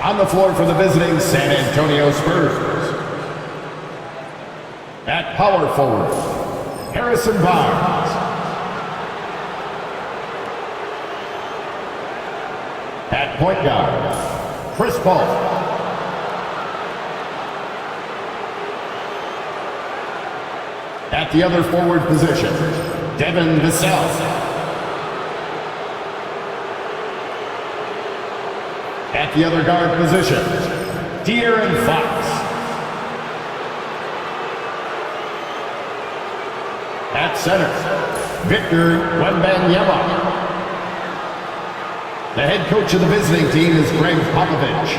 On the floor for the visiting San Antonio Spurs. At power forward, Harrison Barnes. At point guard, Chris Paul. At the other forward position, Devin Vassell. At the other guard position, De'Aaron Fox. At center, Victor Wembanyama. The head coach of the visiting team is Greg Popovich.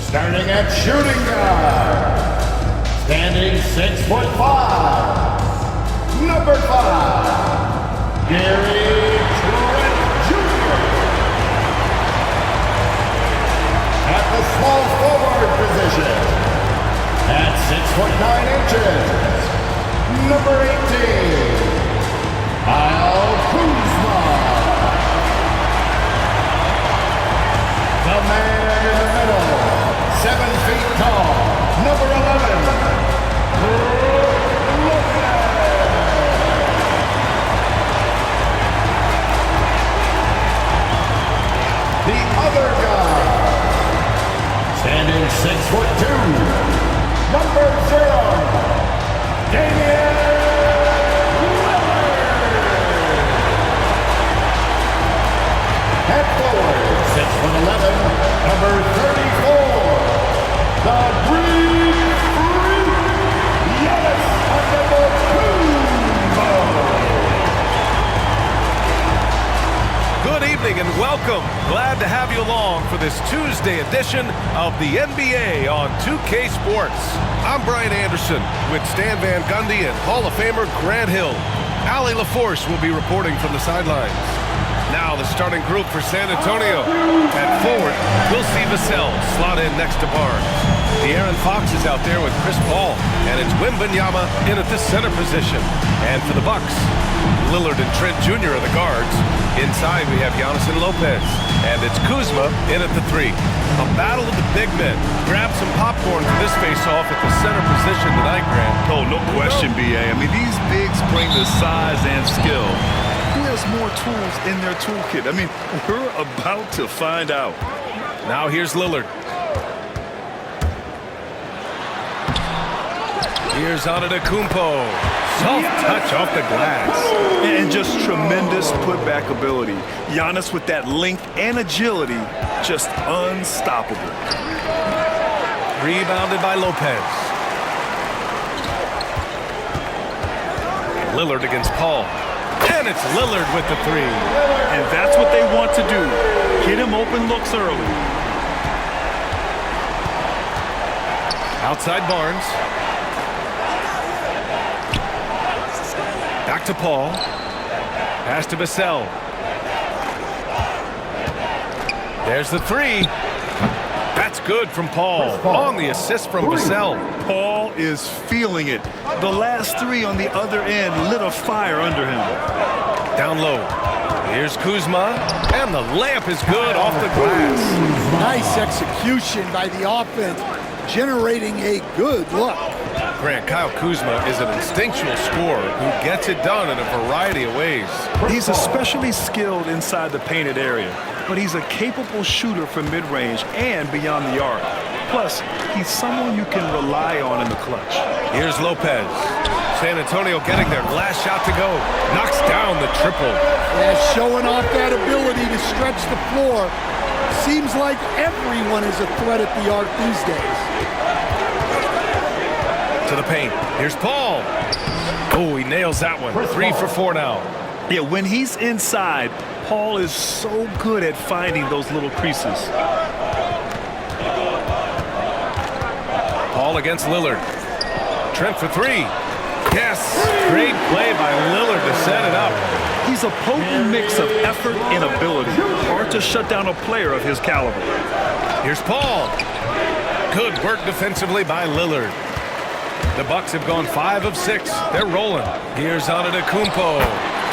Starting at shooting guard, standing 6'5", number 5, Gary Trent Jr. At the small forward position, at 6'9", number 18, Kyle Kuzma. The man in the middle, 7 feet tall, number 11, Lopez. The other guy, standing 6'2", number 0, Damian Lillard. At forward, 6'11", number 34. The Green Freak, Giannis Antetokounmpo. Good evening and welcome. Glad to have you along for this Tuesday edition of the NBA on 2K Sports. I'm Brian Anderson with Stan Van Gundy and Hall of Famer Grant Hill. Allie LaForce will be reporting from the sidelines. Now the starting group for San Antonio. At forward, we'll see Vassell slot in next to Barnes. De'Aaron Fox is out there with Chris Paul, and it's Wembanyama in at the center position. And for the Bucks, Lillard and Trent Jr. are the guards. Inside we have Giannis and Lopez, and it's Kuzma in at the 3. A battle of the big men. Grab some popcorn for this face-off at the center position tonight, Grant. Oh, no question, B.A. I mean, these bigs bring the size and skill. Who has more tools in their toolkit? I mean, we're about to find out. Now here's Lillard. Here's Antetokounmpo. Soft touch off the glass. And just tremendous putback ability. Giannis with that length and agility, just unstoppable. Rebounded by Lopez. Lillard against Paul. And it's Lillard with the 3. And that's what they want to do. Get him open looks early. Outside Barnes. Back to Paul. Pass to Vassell. There's the 3. That's good from Paul. On the assist from Vassell. Paul is feeling it. The last 3 on the other end lit a fire under him. Down low. Here's Kuzma. And the layup is good off the glass. Nice execution by the offense, generating a good look. Grant, Kyle Kuzma is an instinctual scorer who gets it done in a variety of ways. He's especially skilled inside the painted area, but he's a capable shooter from mid-range and beyond the arc. Plus, he's someone you can rely on in the clutch. Here's Lopez. San Antonio getting their last shot to go. Knocks down the triple. Yeah, showing off that ability to stretch the floor. Seems like everyone is a threat at the arc these days. To the paint. Here's Paul. Oh, he nails that one. 3 for 4 now. Yeah, when he's inside, Paul is so good at finding those little creases. Paul against Lillard. Trent for three. Yes, great play by Lillard to set it up. He's a potent mix of effort and ability. Hard to shut down a player of his caliber. Here's Paul. Good work defensively by Lillard. The Bucks have gone 5 of 6. They're rolling. Here's Antetokounmpo.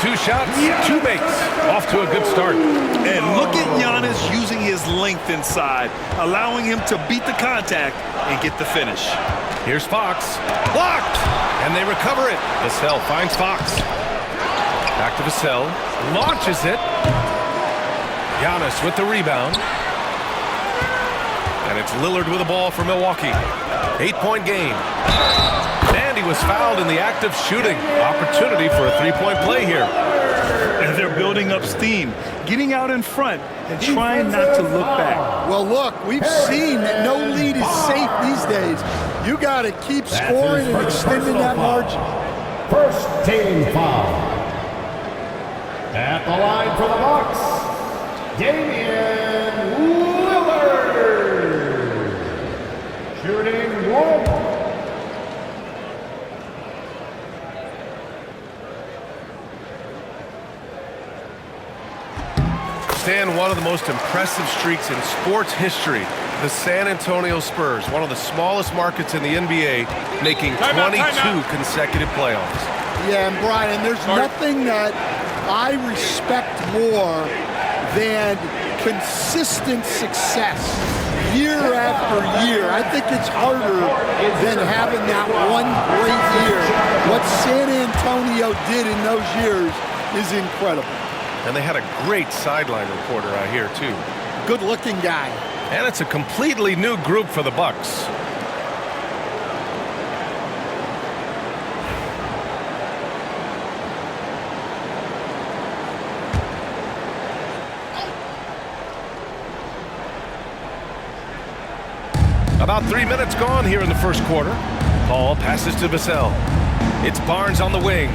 2 shots, 2 makes. Off to a good start. And look at Giannis using his length inside, allowing him to beat the contact and get the finish. Here's Fox. Blocked! And they recover it. Vassell finds Fox. Back to Vassell. Launches it. Giannis with the rebound. And it's Lillard with the ball for Milwaukee. 8-point game. And he was fouled in the act of shooting. Opportunity for a 3-point play here. And they're building up steam, getting out in front and trying not to look back. Well, look, we've seen that no lead is safe these days. You got to keep scoring and extending that margin. First team foul. At the line for the Bucks, Damian Lillard. Shooting 1. Stan, one of the most impressive streaks in sports history. The San Antonio Spurs, one of the smallest markets in the NBA, making 22 consecutive playoffs. Yeah, and Brian, there's nothing that I respect more than consistent success year after year. I think it's harder than having that one great year. What San Antonio did in those years is incredible. And they had a great sideline reporter out here, too. Good-looking guy. And it's a completely new group for the Bucks. About 3 minutes gone here in the first quarter. Paul passes to Vassell. It's Barnes on the wing.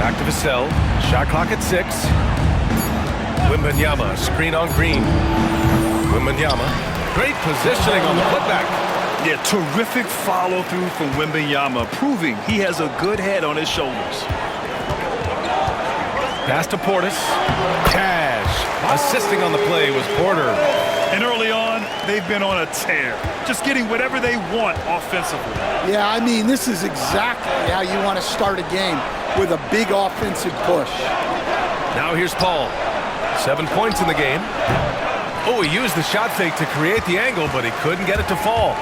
Back to Vassell. Shot clock at 6. Wembanyama, screen on Green. Wembanyama, great positioning on the putback. Yeah, terrific follow-through from Wembanyama, proving he has a good head on his shoulders. Pass to Portis. Cash. Assisting on the play was Porter. And early on, they've been on a tear, just getting whatever they want offensively. Yeah, I mean, this is exactly how you want to start a game, with a big offensive push. Now here's Paul. 7 points in the game. Oh, he used the shot fake to create the angle, but he couldn't get it to fall.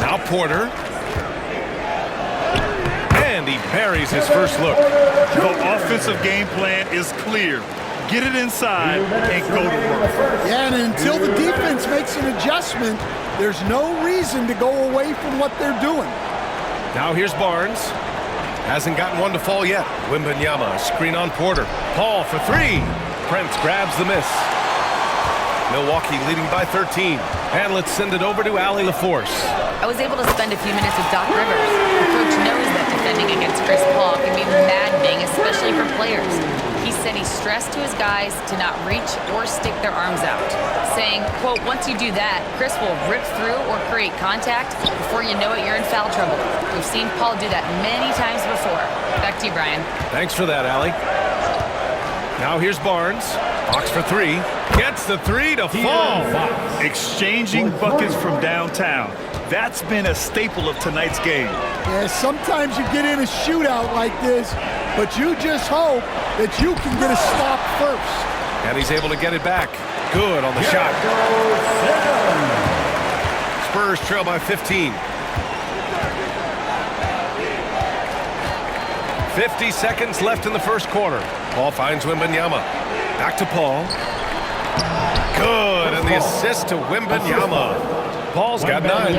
Now Porter. And he buries his first look. The offensive game plan is clear. Get it inside and go to work. Yeah, and until the defense makes an adjustment, there's no reason to go away from what they're doing. Now here's Barnes. Hasn't gotten one to fall yet. Wembanyama, screen on Porter. Paul for 3. Prince grabs the miss. Milwaukee leading by 13. And let's send it over to Allie LaForce. I was able to spend a few minutes with Doc Rivers. The coach knows that defending against Chris Paul can be maddening, especially for players. He said he stressed to his guys to not reach or stick their arms out, saying, quote, once you do that, Chris will rip through or create contact. Before you know it, you're in foul trouble. We've seen Paul do that many times before. Back to you, Brian. Thanks for that, Allie. Now here's Barnes. Fox for 3. Gets the 3 to fall. Exchanging buckets from downtown. That's been a staple of tonight's game. Yeah, sometimes you get in a shootout like this, but you just hope that you can get a stop first. And he's able to get it back. Good on the shot. Spurs trail by 15. 50 seconds left in the first quarter. Paul finds Wembanyama. Back to Paul. Good, and the assist to Wembanyama. Paul's got 9.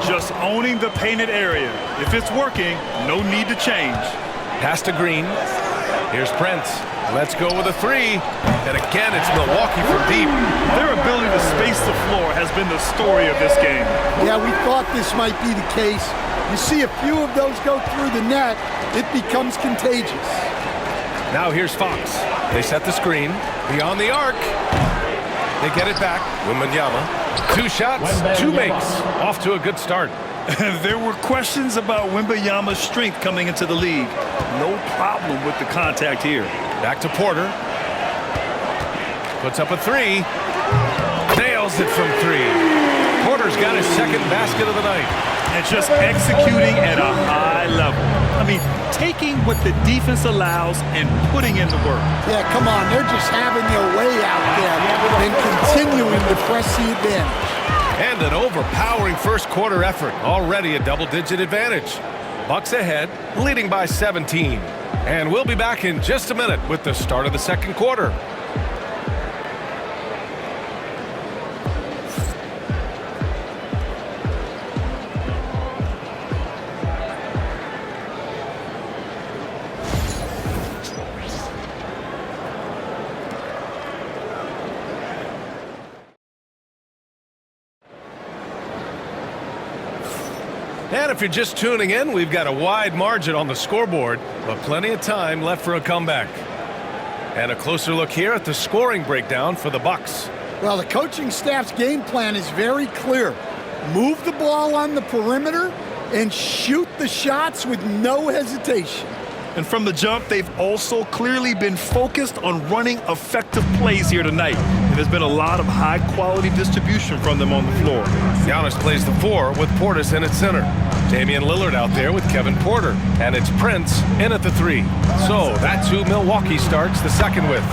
Just owning the painted area. If it's working, no need to change. Pass to Green. Here's Prince. Let's go with a three. And again, it's Milwaukee from deep. Their ability to space the floor has been the story of this game. Yeah, we thought this might be the case. You see a few of those go through the net, it becomes contagious. Now here's Fox. They set the screen. Beyond the arc. They get it back. Wembanyama. 2 shots, 2 makes. Off to a good start. There were questions about Wembanyama's strength coming into the league. No problem with the contact here. Back to Porter. Puts up a 3. Nails it from 3. Porter's got his second basket of the night. And just executing at a high level. I mean, taking what the defense allows and putting in the work. Yeah, come on. They're just having their way out there and continuing to press the advantage. And an overpowering first quarter effort. Already a double-digit advantage. Bucks ahead, leading by 17. And we'll be back in just a minute with the start of the second quarter. And if you're just tuning in, we've got a wide margin on the scoreboard, but plenty of time left for a comeback. And a closer look here at the scoring breakdown for the Bucks. Well, the coaching staff's game plan is very clear. Move the ball on the perimeter and shoot the shots with no hesitation. And from the jump, they've also clearly been focused on running effective plays here tonight. And there's been a lot of high-quality distribution from them on the floor. Giannis plays the 4 with Portis in at center. Damian Lillard out there with Kevin Porter. And it's Prince in at the 3. So that's who Milwaukee starts the second with.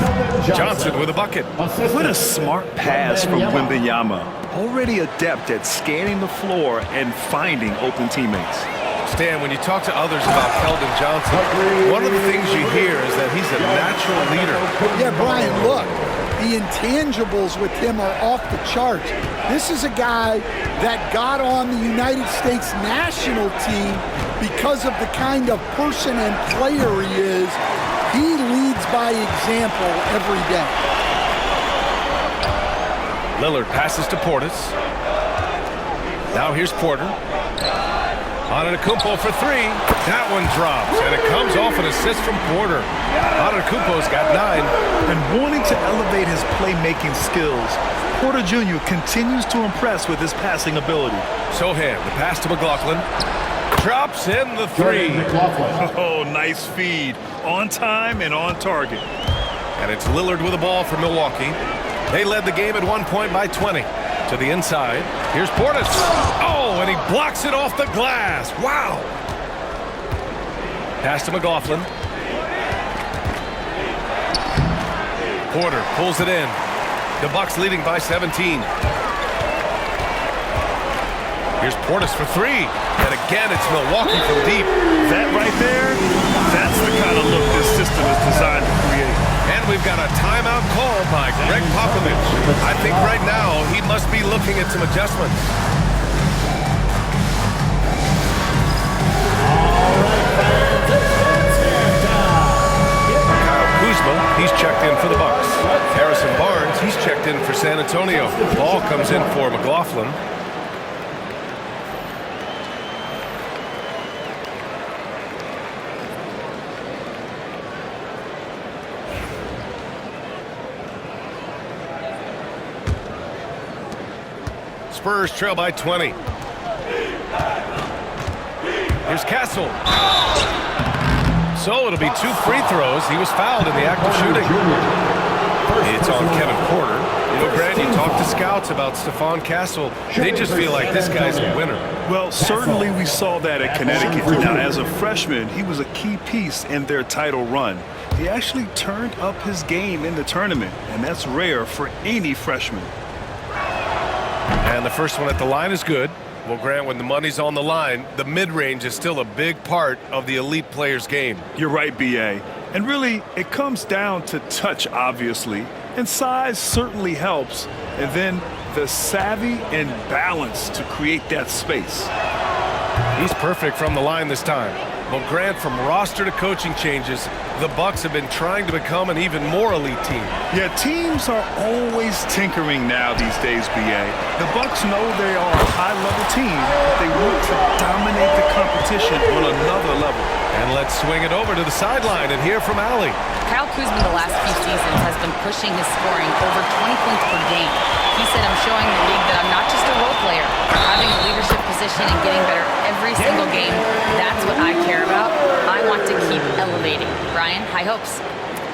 Johnson with a bucket. What a smart pass from Wembanyama. Already adept at scanning the floor and finding open teammates. Stan, when you talk to others about Keldon Johnson, one of the things you hear is that he's a natural leader. Yeah, Brian, look, the intangibles with him are off the charts. This is a guy that got on the United States national team because of the kind of person and player he is. He leads by example every day. Lillard passes to Portis. Now here's Porter. Antetokounmpo for 3. That one drops, and it comes off an assist from Porter. Antetokounmpo's got 9. And wanting to elevate his playmaking skills, Porter Jr. continues to impress with his passing ability. Sohan, the pass to McLaughlin. Drops in the 3. Oh, nice feed. On time and on target. And it's Lillard with the ball for Milwaukee. They led the game at one point by 20. To the inside. Here's Portis. Oh, and he blocks it off the glass. Wow. Pass to McLaughlin. Porter pulls it in. The Bucks leading by 17. Here's Portis for 3. And again, it's Milwaukee from deep. That right there, that's the kind of look this system is designed to create. And we've got a timeout call by Greg Popovich. I think right now he must be looking at some adjustments. Kyle Kuzma, he's checked in for the Bucks. Harrison Barnes, he's checked in for San Antonio. Ball comes in for McLaughlin. Spurs trail by 20. Here's Castle. So it'll be 2 free throws. He was fouled in the act of shooting. It's on Kevin Porter. You know, Grant, you talk to scouts about Stephon Castle. They just feel like this guy's a winner. Well, certainly we saw that at Connecticut. Now, as a freshman, he was a key piece in their title run. He actually turned up his game in the tournament, and that's rare for any freshman. And the first one at the line is good. Well, Grant, when the money's on the line, the mid-range is still a big part of the elite player's game. You're right, B.A. And really, it comes down to touch, obviously. And size certainly helps. And then the savvy and balance to create that space. He's perfect from the line this time. Well, Grant, from roster to coaching changes, the Bucks have been trying to become an even more elite team. Yeah, teams are always tinkering now these days, B.A. The Bucks know they are a high-level team, but they want to dominate the competition on another level. And let's swing it over to the sideline and hear from Allie. Kyle Kuzma the last few seasons has been pushing his scoring over 20 points per game. He said, I'm showing the league that I'm not just a role player. Having a leadership position and getting better every single game, that's what I care about. I want to keep elevating. Brian, high hopes.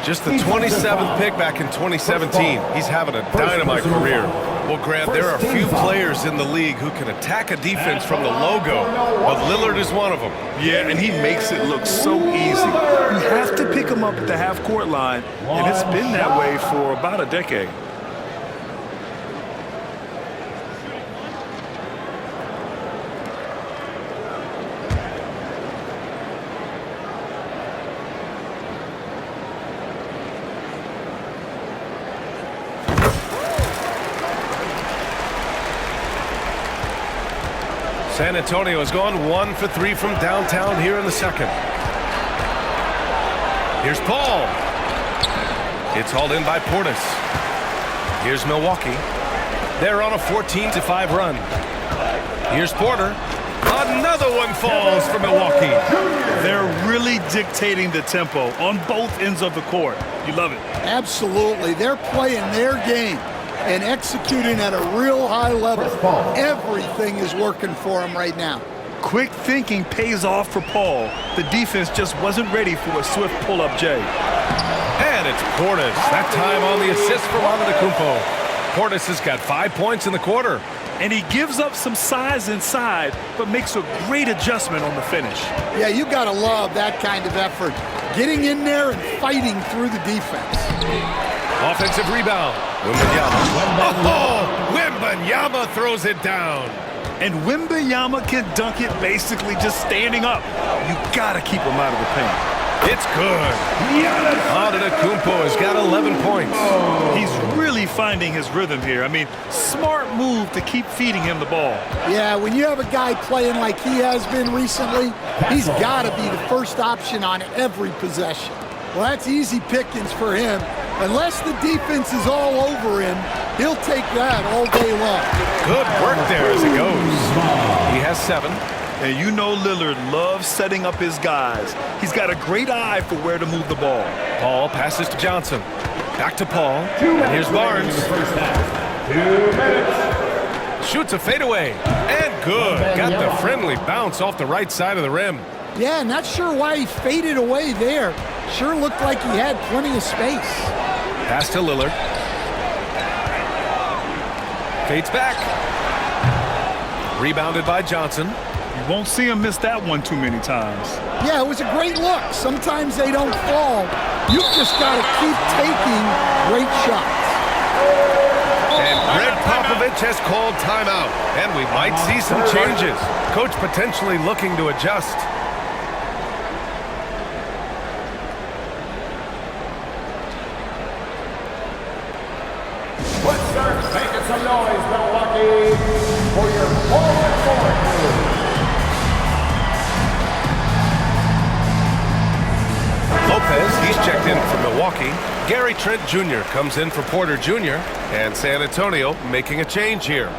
Just the 27th pick back in 2017. He's having a dynamite career. Well, Grant, there are few players in the league who can attack a defense from the logo, but Lillard is one of them. Yeah, and he makes it look so easy. You have to pick him up at the half-court line, and it's been that way for about a decade. San Antonio has gone 1 for 3 from downtown here in the second. Here's Paul. It's hauled in by Portis. Here's Milwaukee. They're on a 14-5 run. Here's Porter. Another one falls for Milwaukee. They're really dictating the tempo on both ends of the court. You love it. Absolutely. They're playing their game and executing at a real high level. Everything is working for him right now. Quick thinking pays off for Paul. The defense just wasn't ready for a swift pull-up J. And it's Portis. That time on the assist for Antetokounmpo. Portis has got 5 points in the quarter. And he gives up some size inside, but makes a great adjustment on the finish. Yeah, you got to love that kind of effort. Getting in there and fighting through the defense. Offensive rebound. Wembanyama. Oh, Wembanyama throws it down. And Wembanyama can dunk it basically just standing up. You got to keep him out of the paint. It's good. Antetokounmpo has got 11 points. He's really finding his rhythm here. I mean, smart move to keep feeding him the ball. Yeah, when you have a guy playing like he has been recently, he's got to be the first option on every possession. Well, that's easy pickings for him. Unless the defense is all over him, he'll take that all day long. Good work there as it goes. He has 7. And you know Lillard loves setting up his guys. He's got a great eye for where to move the ball. Paul passes to Johnson. Back to Paul. And here's Barnes. 2 minutes. Shoots a fadeaway. And good. Got the friendly bounce off the right side of the rim. Yeah, not sure why he faded away there. Sure looked like he had plenty of space. Pass to Lillard. Fades back. Rebounded by Johnson. You won't see him miss that one too many times. Yeah, it was a great look. Sometimes they don't fall. You've just got to keep taking great shots. And Greg Popovich has called timeout. And we might see some changes. Coach potentially looking to adjust. Let's start making some noise, Milwaukee, for your forward crew. Lopez, he's checked in for Milwaukee. Gary Trent Jr. comes in for Porter Jr. And San Antonio making a change here.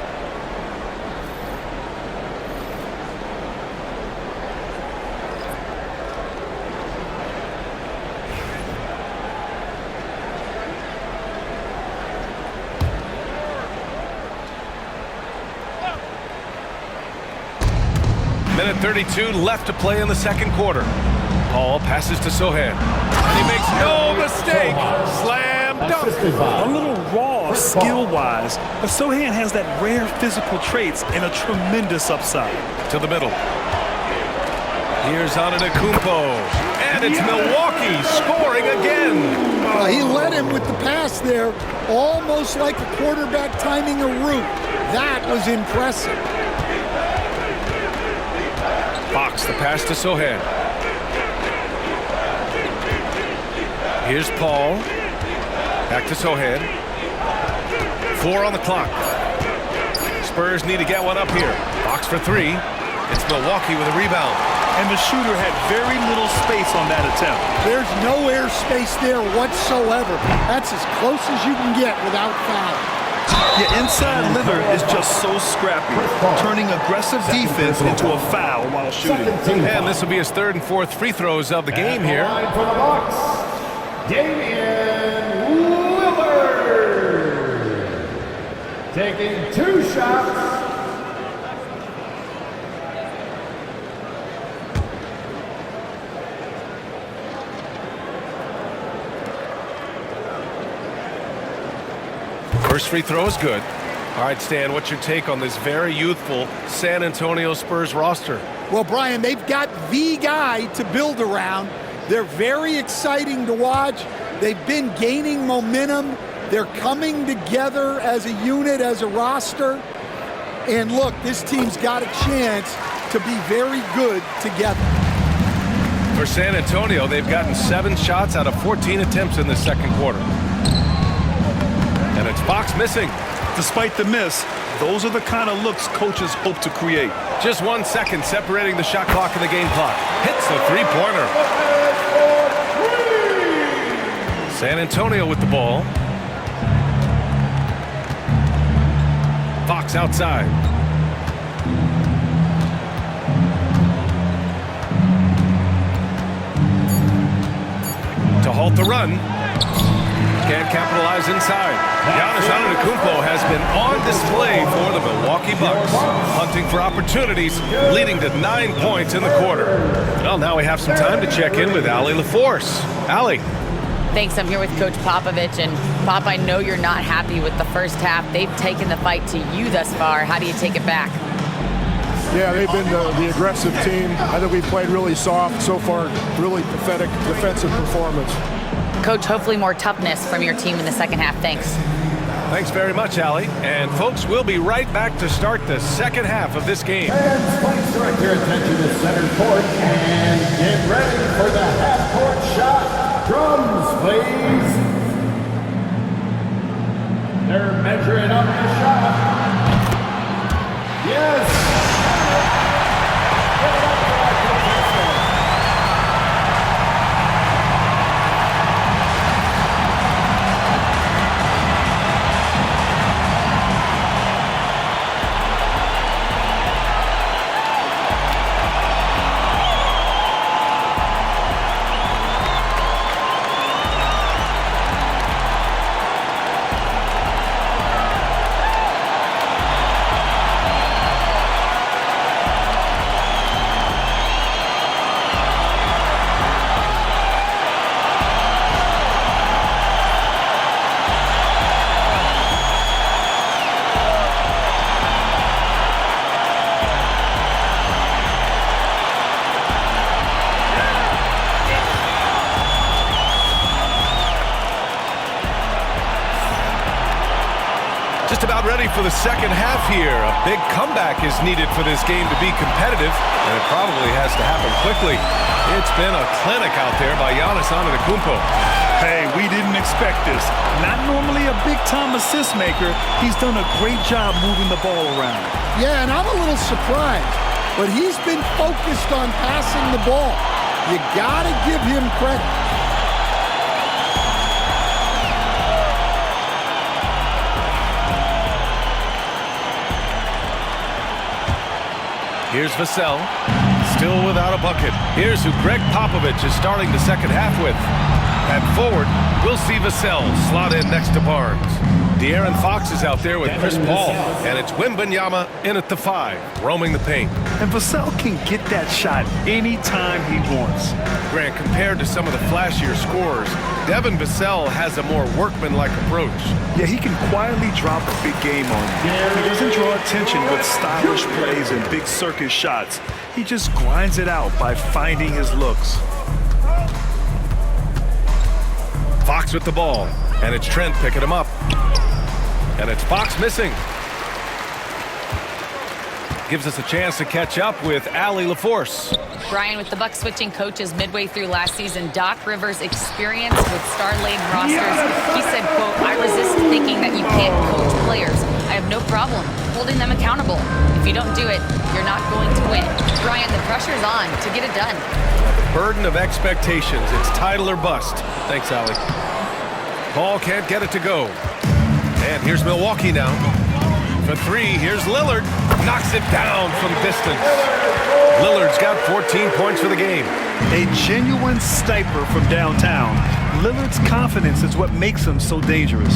Minute 32 left to play in the second quarter. Paul passes to Sohan. And he makes no mistake. Slam dunk. A little raw skill-wise, but Sohan has that rare physical traits and a tremendous upside. To the middle. Here's Antetokounmpo. And it's Milwaukee scoring again. He led him with the pass there, almost like a quarterback timing a route. That was impressive. Fox the pass to Sohan. Here's Paul. Back to Sohan. 4 on the clock. Spurs need to get one up here. Fox for 3. It's Milwaukee with a rebound. and the shooter had very little space on that attempt. There's no air space there whatsoever. That's as close as you can get without foul. Yeah, inside Lillard is just so scrappy, turning aggressive defense into a foul while shooting. And this will be his third and fourth free throws of the game here. For the Bucks, Damian Lillard. Taking 2 shots. First free throw is good. All right, Stan, what's your take on this very youthful San Antonio Spurs roster? Well, Brian, they've got the guy to build around. They're very exciting to watch. They've been gaining momentum. They're coming together as a unit, as a roster. And look, this team's got a chance to be very good together. For San Antonio, they've gotten 7 shots out of 14 attempts in the second quarter. And it's Fox missing. Despite the miss, those are the kind of looks coaches hope to create. Just 1 second separating the shot clock and the game clock. Hits the three-pointer. San Antonio with the ball. Fox outside. To halt the run. Can't capitalize inside. Giannis Antetokounmpo has been on display for the Milwaukee Bucks, hunting for opportunities, leading to 9 points in the quarter. Well, now we have some time to check in with Allie LaForce. Allie. Thanks. I'm here with Coach Popovich. And, Pop, I know you're not happy with the first half. They've taken the fight to you thus far. How do you take it back? Yeah, they've been the aggressive team. I think we've played really soft so far. Really pathetic defensive performance. Coach, hopefully more toughness from your team in the second half. Thanks. Thanks very much, Allie. And, folks, we'll be right back to start the second half of this game. Fans, please direct your attention to center court and get ready for the half-court shot. Drums, please. They're measuring up the shot. Yes. Just about ready for the second half here. A big comeback is needed for this game to be competitive, and it probably has to happen quickly. It's been a clinic out there by Giannis Antetokounmpo. Hey, we didn't expect this. Not normally a big-time assist maker. He's done a great job moving the ball around. Yeah, and I'm a little surprised, but he's been focused on passing the ball. You gotta give him credit. Here's Vassell, still without a bucket. Here's who Greg Popovich is starting the second half with. At forward, we'll see Vassell slot in next to Barnes. De'Aaron Fox is out there with Chris Paul, and it's Wembanyama in at the 5, roaming the paint. And Vassell can get that shot anytime he wants. Grant, compared to some of the flashier scorers, Devin Vassell has a more workmanlike approach. Yeah, he can quietly drop a big game on you. He doesn't draw attention with stylish plays and big circus shots. He just grinds it out by finding his looks. Fox with the ball, and it's Trent picking him up. And it's Fox missing. Gives us a chance to catch up with Allie LaForce. Brian, with the Bucks switching coaches midway through last season, Doc Rivers' experience with star-laden rosters, he said, quote, "I resist thinking that you can't coach players. I have no problem holding them accountable. If you don't do it, you're not going to win. Brian, the pressure's on to get it done. Burden of expectations. It's title or bust. Thanks, Allie. Paul can't get it to go. And here's Milwaukee now. For three, here's Lillard. Knocks it down from distance. Lillard's got 14 points for the game. A genuine sniper from downtown. Lillard's confidence is what makes him so dangerous.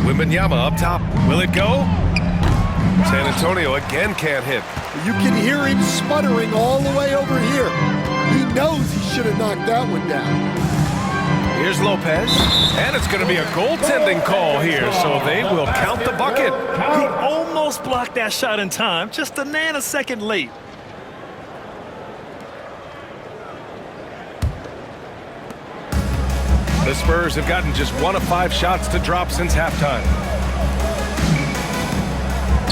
Wembanyama up top. Will it go? San Antonio again can't hit. You can hear him sputtering all the way over here. He knows he should have knocked that one down. Here's Lopez, and it's going to be a goaltending call here, so they will count the bucket. He almost blocked that shot in time, just a nanosecond late. The Spurs have gotten just 1 of 5 shots to drop since halftime.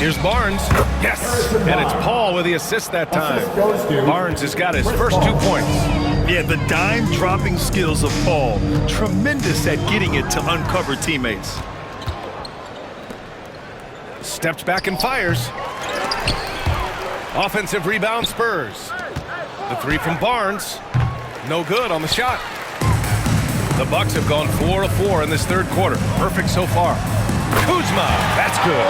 Here's Barnes. Yes! And it's Paul with the assist that time. Barnes has got his first 2 points. Yeah, the dime-dropping skills of Paul. Tremendous at getting it to uncover teammates. Steps back and fires. Offensive rebound, Spurs. The three from Barnes. No good on the shot. The Bucks have gone 4 of 4 in this third quarter. Perfect so far. Kuzma, that's good.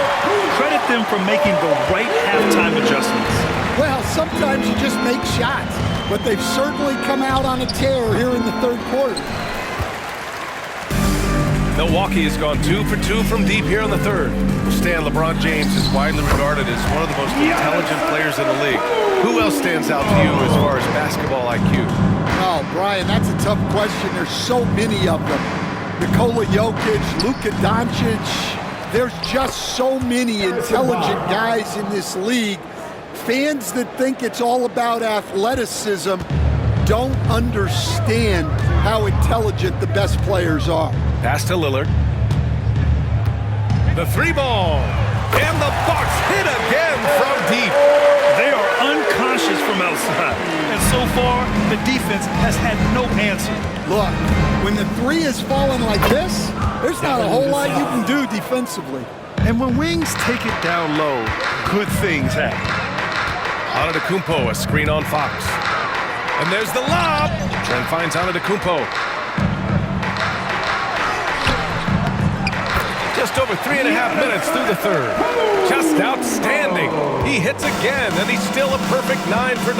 Credit them for making the right halftime adjustments. Well, sometimes you just make shots, but they've certainly come out on a tear here in the third quarter. Milwaukee has gone 2 for 2 from deep here in the third. Stan, LeBron James is widely regarded as one of the most intelligent players in the league. Who else stands out to you as far as basketball IQ? Oh, Brian, that's a tough question. There's so many of them. Nikola Jokic, Luka Doncic. There's just so many intelligent guys in this league. Fans that think it's all about athleticism don't understand how intelligent the best players are. Pass to Lillard. The 3-ball. And the Bucks hit again from deep. They are unconscious from outside. And so far, the defense has had no answer. Look, when the 3 is falling like this, there's not a whole lot you can do defensively. And when wings take it down low, good things happen. Antetokounmpo, a screen on Fox. And there's the lob. Trent finds Antetokounmpo. Just over 3.5 minutes through the third. Just outstanding. He hits again, and he's still a perfect 9 for 9.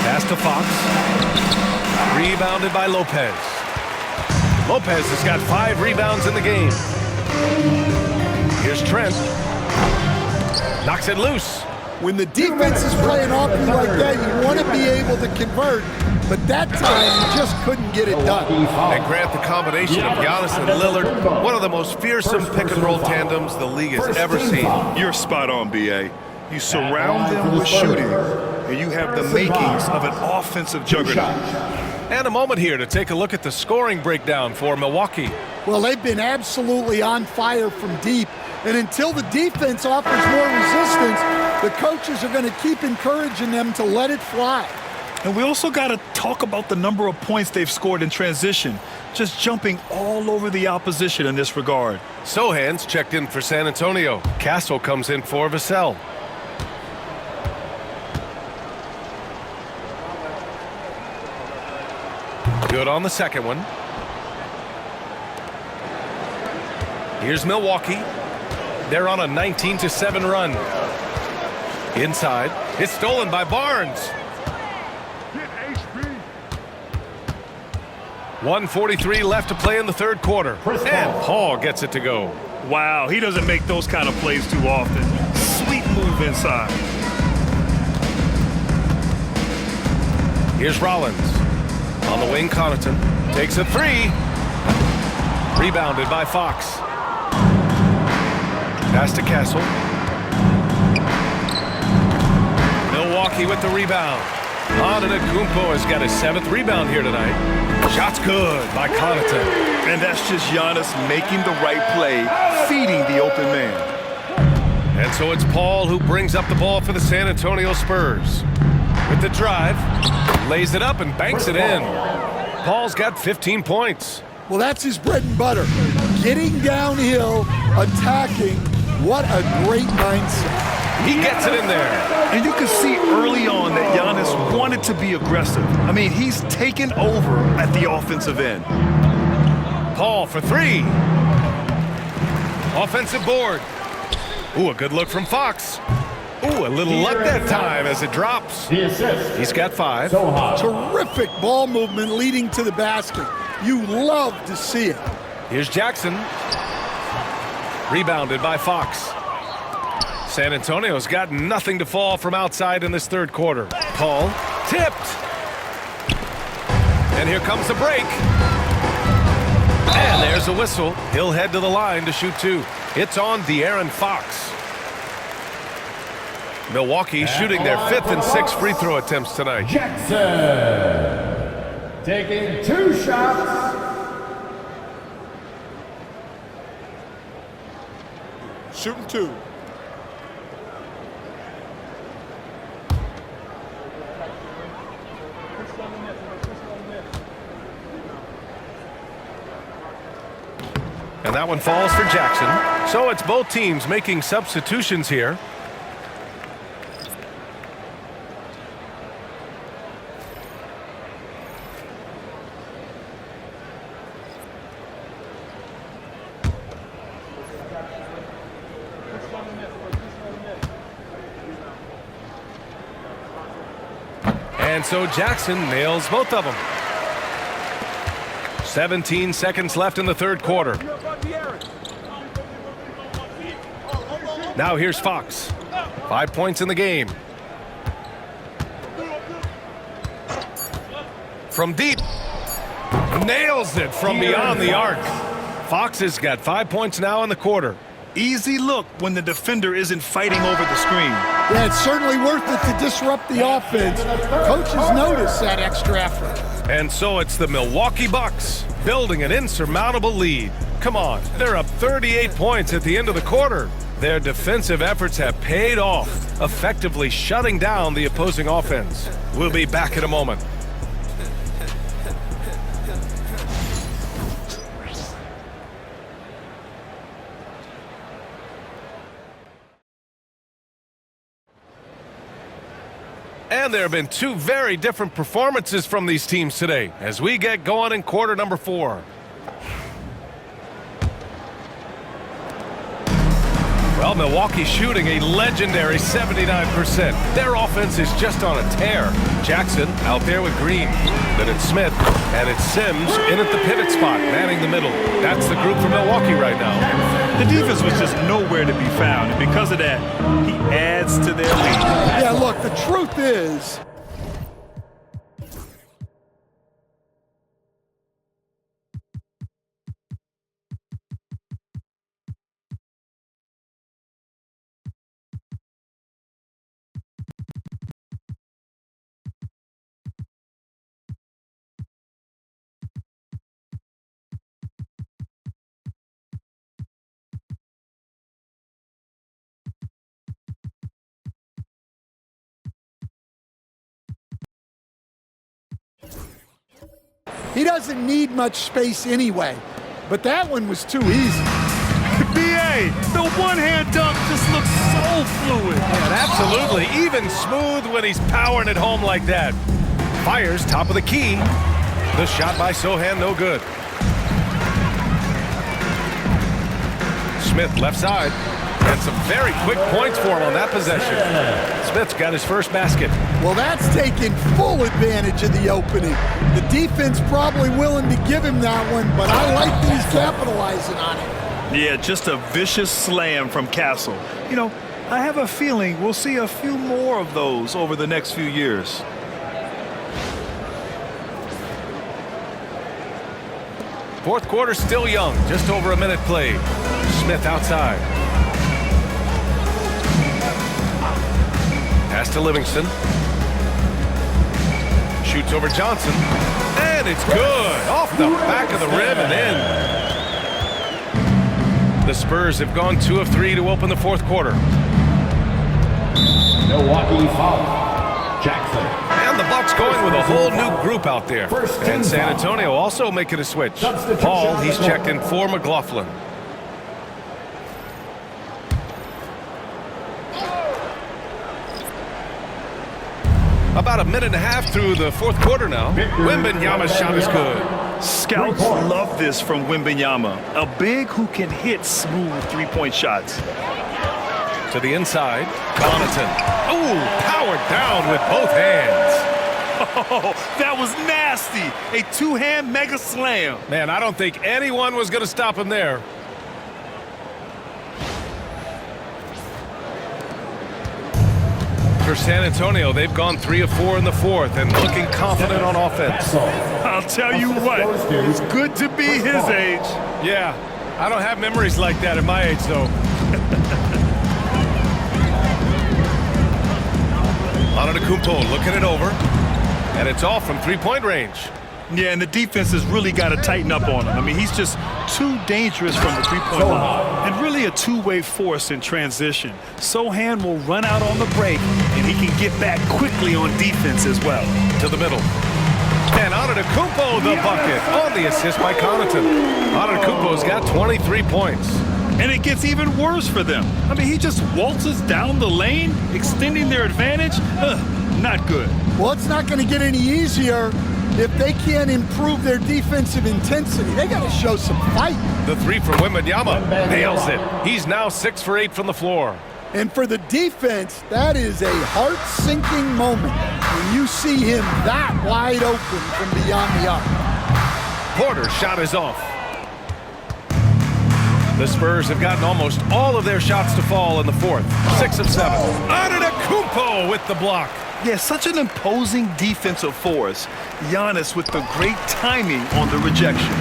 Pass to Fox. Rebounded by Lopez. Lopez has got 5 rebounds in the game. Here's Trent. Knocks it loose. When the defense is playing off you like that, you want to be able to convert. But that time, you just couldn't get it done. And Grant, the combination of Giannis and Lillard, one of the most fearsome pick-and-roll tandems the league has ever seen. You're spot on, B.A. You surround them with shooting, and you have the makings of an offensive juggernaut. And a moment here to take a look at the scoring breakdown for Milwaukee. Well, they've been absolutely on fire from deep. And until the defense offers more resistance, the coaches are going to keep encouraging them to let it fly. And we also got to talk about the number of points they've scored in transition, just jumping all over the opposition in this regard. Sohan's checked in for San Antonio. Castle comes in for Vassell. Good on the second one. Here's Milwaukee. They're on a 19-7 run. Inside. It's stolen by Barnes. 1:43 left to play in the third quarter. And Paul gets it to go. Wow, he doesn't make those kind of plays too often. Sweet move inside. Here's Rollins. On the wing, Connaughton takes a 3. Rebounded by Fox. Pass to Castle. Milwaukee with the rebound. Antetokounmpo has got his 7th rebound here tonight. Shot's good by Connaughton. And that's just Giannis making the right play, feeding the open man. And so it's Paul who brings up the ball for the San Antonio Spurs. With the drive, lays it up and banks it in. Paul's got 15 points. Well, that's his bread and butter. Getting downhill, attacking. What a great mindset. He gets it in there. And you can see early on that Giannis wanted to be aggressive. I mean, he's taken over at the offensive end. Paul for three. Offensive board. Ooh, a good look from Fox. Ooh, a little luck that time as it drops. The assist. He's got 5. So hot. Terrific ball movement leading to the basket. You love to see it. Here's Jackson. Rebounded by Fox. San Antonio's got nothing to fall from outside in this third quarter. Paul tipped. And here comes the break. And there's a whistle. He'll head to the line to shoot 2. It's on De'Aaron Fox. Milwaukee shooting their 5th and 6th free throw attempts tonight. Jackson taking 2 shots. Shooting 2. And that one falls for Jackson. So it's both teams making substitutions here. And so Jackson nails both of them. 17 seconds left in the third quarter. Now here's Fox. 5 points in the game. From deep. Nails it from beyond the arc. Fox has got 5 points now in the quarter. Easy look when the defender isn't fighting over the screen. Yeah, it's certainly worth it to disrupt the offense. Coaches notice that extra effort. And so it's the Milwaukee Bucks building an insurmountable lead. Come on, they're up 38 points at the end of the quarter. Their defensive efforts have paid off, effectively shutting down the opposing offense. We'll be back in a moment. And there have been 2 very different performances from these teams today as we get going in quarter number 4. Well, Milwaukee shooting a legendary 79%. Their offense is just on a tear. Jackson out there with Green. Then it's Smith, and it's Sims in at the pivot spot, manning the middle. That's the group for Milwaukee right now. The defense was just nowhere to be found, and because of that, he adds to their lead. Yeah, look, the truth is, he doesn't need much space anyway. But that one was too easy. B.A., the one-hand dunk just looks so fluid. And absolutely, even smooth when he's powering it home like that. Fires top of the key. The shot by Sohan, no good. Smith left side. And some very quick points for him on that possession. Smith's got his first basket. Well, that's taking full advantage of the opening. The defense probably willing to give him that one, but I like that he's capitalizing on it. Yeah, just a vicious slam from Castle. You know, I have a feeling we'll see a few more of those over the next few years. Fourth quarter still young, just over a minute played. Smith outside. Pass to Livingston. Shoots over Johnson. And it's good. Off the back of the rim and in. The Spurs have gone 2 of 3 to open the fourth quarter. Milwaukee foul. Jackson. And And the Bucks going with a whole new group out there. First team And San foul. Antonio also making a switch. Substitution Paul, on the he's court. checked in for McLaughlin. About a minute and a half through the fourth quarter now. Wembanyama's shot is good. Scouts love this from Wembanyama, a big who can hit smooth three-point shots. To the inside, Connaughton. Ooh, powered down with both hands. Oh, that was nasty. A two-hand mega slam. Man, I don't think anyone was going to stop him there. For San Antonio, they've gone 3 of 4 in the fourth and looking confident on offense. I'll tell you what, it's good to be his age. Yeah, I don't have memories like that at my age, though. Antetokounmpo looking it over, and it's off from three-point range. Yeah, and the defense has really got to tighten up on him. I mean, he's just too dangerous from the three-point line. And really a two-way force in transition. Sohan will run out on the break, and he can get back quickly on defense as well. To the middle. And Antetokounmpo the bucket on the assist by Connaughton. Antetokounmpo's got 23 points. And it gets even worse for them. I mean, he just waltzes down the lane, extending their advantage. Not good. Well, it's not going to get any easier if they can't improve their defensive intensity. They got to show some fight. The three from Wembanyama nails it. He's now 6 for 8 from the floor. And for the defense, that is a heart-sinking moment when you see him that wide open from beyond the arc. Porter's shot is off. The Spurs have gotten almost all of their shots to fall in the fourth. 6 of 7. Antetokounmpo with the block. Yeah, such an imposing defensive force. Giannis with the great timing on the rejection.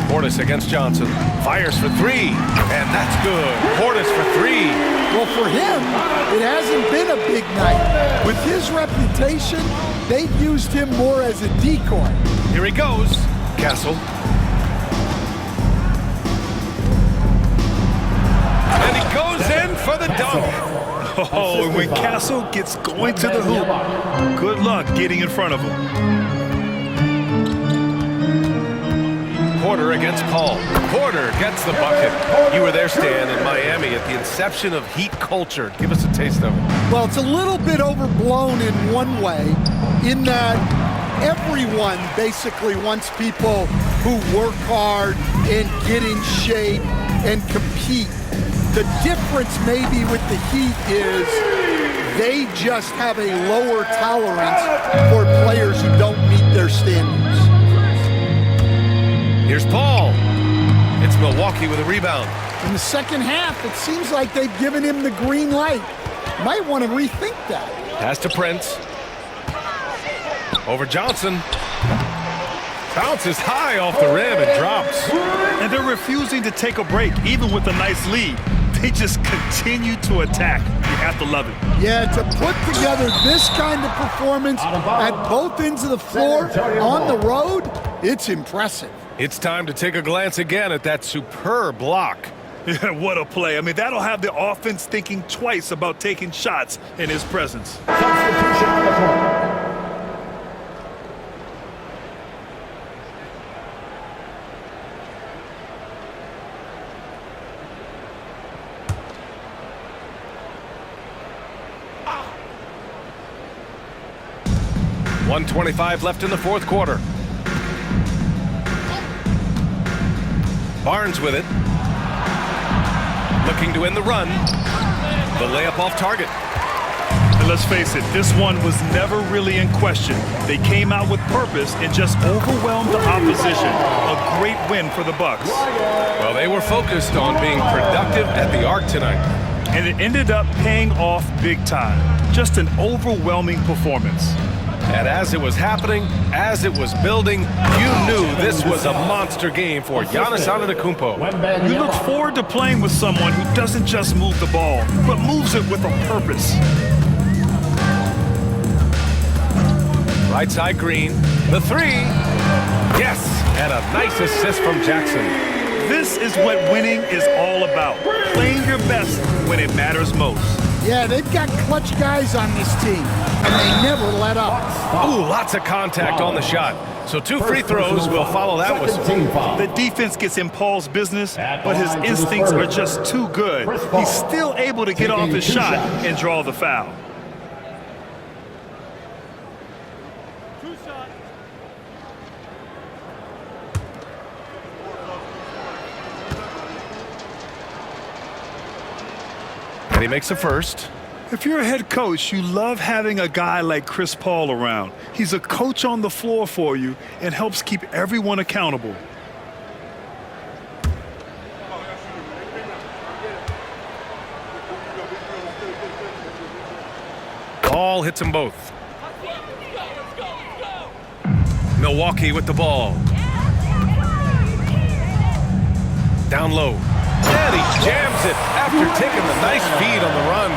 Portis against Johnson. Fires for 3. And that's good. Portis for 3. Well, for him, it hasn't been a big night. With his reputation, they've used him more as a decoy. Here he goes. Castle. And he goes in for the dunk. Oh, and when Castle gets going to the hoop, good luck getting in front of him. Porter against Paul. Porter gets the bucket. You were there, Stan, in Miami at the inception of Heat culture. Give us a taste of it. Well, it's a little bit overblown in one way, in that everyone basically wants people who work hard and get in shape and compete. The difference maybe with the Heat is they just have a lower tolerance for players who don't meet their standards. Here's Paul. It's Milwaukee with a rebound. In the second half, it seems like they've given him the green light. Might want to rethink that. Pass to Prince. Over Johnson. Bounces high off the rim and drops. And they're refusing to take a break, even with a nice lead. They just continue to attack. You have to love it. Yeah, to put together this kind of performance at both ends of the floor on the road, it's impressive. It's time to take a glance again at that superb block. Yeah, what a play. I mean, that'll have the offense thinking twice about taking shots in his presence. Substitution on the court. .125 left in the fourth quarter. Barnes with it. Looking to end the run. The layup off target. And let's face it, this one was never really in question. They came out with purpose and just overwhelmed the opposition. A great win for the Bucks. Well, they were focused on being productive at the arc tonight. And it ended up paying off big time. Just an overwhelming performance. And as it was happening, as it was building, you knew this was a monster game for Giannis Antetokounmpo. You look forward to playing with someone who doesn't just move the ball, but moves it with a purpose. Right side Green, the 3. Yes, and a nice assist from Jackson. This is what winning is all about. Playing your best when it matters most. Yeah, they've got clutch guys on this team, and they never let up. Ooh, lots of contact on the shot. So 2 free throws will follow that whistle. The defense gets in Paul's business, but his instincts are just too good. He's still able to get off his shot and draw the foul. And he makes the first. If you're a head coach, you love having a guy like Chris Paul around. He's a coach on the floor for you and helps keep everyone accountable. Paul hits them both. Milwaukee with the ball. Down low. And he jams it after taking the nice feed on the run.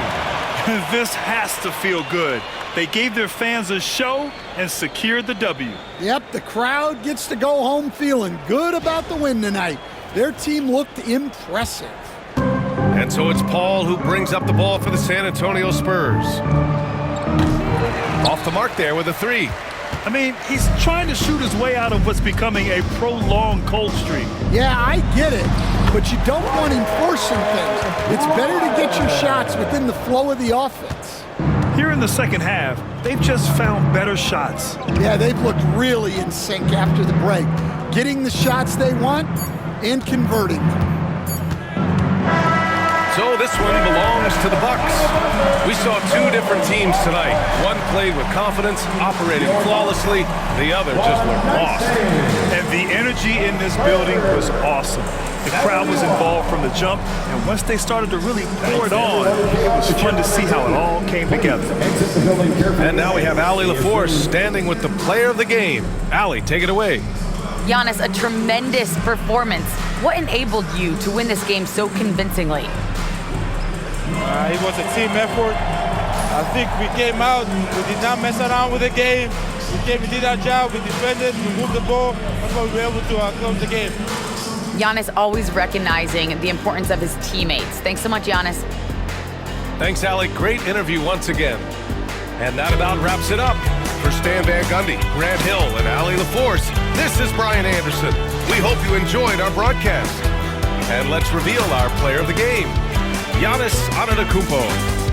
This has to feel good. They gave their fans a show and secured the W. Yep, the crowd gets to go home feeling good about the win tonight. Their team looked impressive. And so it's Paul who brings up the ball for the San Antonio Spurs. Off the mark there with a 3. I mean, he's trying to shoot his way out of what's becoming a prolonged cold streak. Yeah, I get it, but you don't want him forcing things. It's better to get your shots within the flow of the offense. Here in the second half, they've just found better shots. Yeah, they've looked really in sync after the break, getting the shots they want and converting them. So this one belongs to the Bucks. We saw 2 different teams tonight. One played with confidence, operating flawlessly. The other just looked lost. And the energy in this building was awesome. The crowd was involved from the jump, and once they started to really pour it on, it was fun to see how it all came together. And now we have Allie LaForce standing with the player of the game. Allie, take it away. Giannis, a tremendous performance. What enabled you to win this game so convincingly? It was a team effort. I think we came out, we did not mess around with the game. We did our job, we defended, we moved the ball. That's why we were able to close the game. Giannis always recognizing the importance of his teammates. Thanks so much, Giannis. Thanks, Allie. Great interview once again. And that about wraps it up. For Stan Van Gundy, Grant Hill, and Allie LaForce, this is Brian Anderson. We hope you enjoyed our broadcast. And let's reveal our player of the game. Giannis Antetokounmpo.